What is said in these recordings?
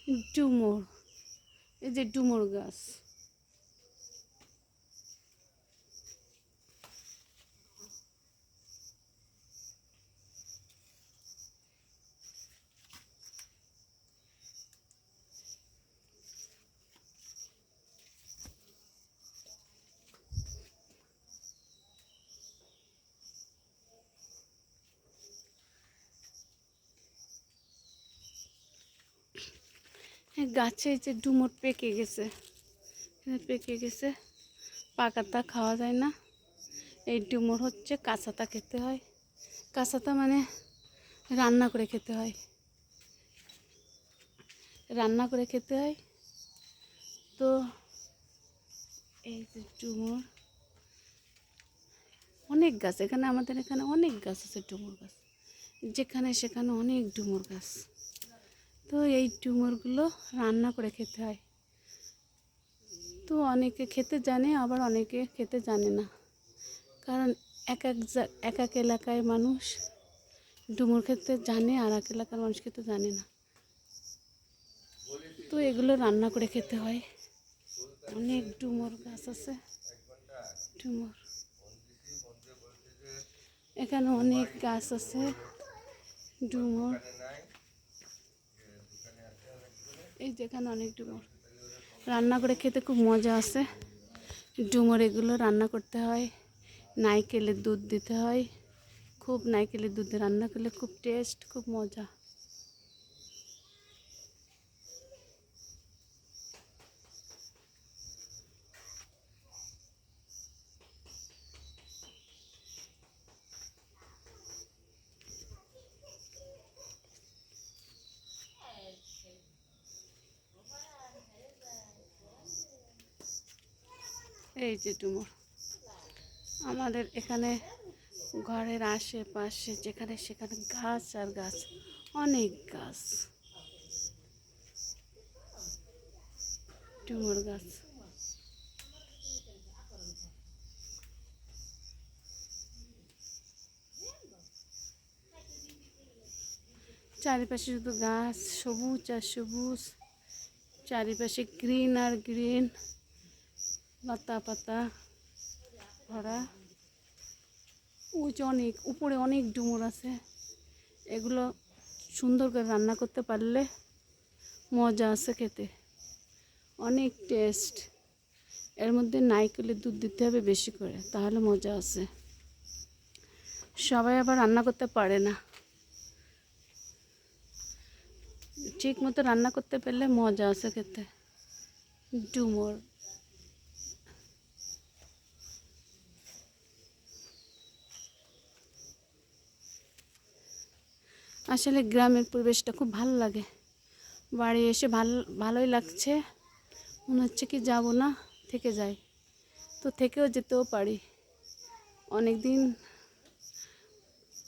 ডুমুর, এই যে ডুমুর গাছ। গাছে যে ডুমুর পেকে গেছে, পেকে গেছে, পাকাতা খাওয়া যায় না। এই ডুমুর হচ্ছে কাঁচাতা খেতে হয়। কাঁচাতা মানে রান্না করে খেতে হয়, রান্না করে খেতে হয়। তো এই যে ডুমুর, অনেক গাছ এখানে, আমাদের এখানে অনেক গাছ আছে ডুমুর গাছ, যেখানে সেখানে অনেক ডুমুর গাছ। তো এই ডুমুরগুলো রান্না করে খেতে হয়। তো অনেকে খেতে জানে, আবার অনেকে খেতে জানে না, কারণ এক এক এলাকায় মানুষ ডুমুর খেতে জানে, আর এক এলাকার মানুষ খেতে জানে না। তো এগুলো রান্না করে খেতে হয়। অনেক ডুমুর গাছ আছে, ডুমুর এখানে অনেক গাছ আছে ডুমুর। এই যেখানে অনেক ডুমুর, রান্না করে খেতে খুব মজা আছে। ডুমুর এগুলো রান্না করতে হয়, নারকেলের দুধ দিতে হয়, খুব নারকেলের দুধে রান্না করলে খুব টেস্ট, খুব মজা। এই যে ডুমুর, আমাদের এখানে ঘরের আশেপাশে যেখানে সেখানে গাছ আর গাছ, অনেক গাছ, ডুমুর গাছ। চারিপাশে শুধু গাছ, সবুজ আর সবুজ, চারিপাশে গ্রিন আর গ্রিন, লতা পাতা ভরা। ওই যে অনেক উপরে অনেক ডুমুর আছে। এগুলো সুন্দর করে রান্না করতে পারলে মজা আছে খেতে, অনেক টেস্ট। এর মধ্যে নারকেলের দুধ দিতে হবে বেশি করে, তাহলে মজা আছে। সবাই আবার রান্না করতে পারে না, ঠিক মতো রান্না করতে পারলে মজা আছে খেতে। ডুমুর আসলে গ্রামের পরিবেশটা খুব ভালো লাগে। বাড়ি এসে ভালোই লাগছে, মনে হচ্ছে কি যাব না, থেকে যাই। তো থেকেও যেতেও পারি। অনেক দিন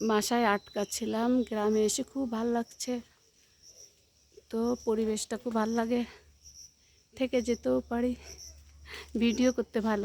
বাসায় আটকা ছিলাম, গ্রামে এসে খুব ভালো লাগছে। তো পরিবেশটা খুব ভালো লাগে, থেকে যেতেও পারি, ভিডিও করতে ভালো।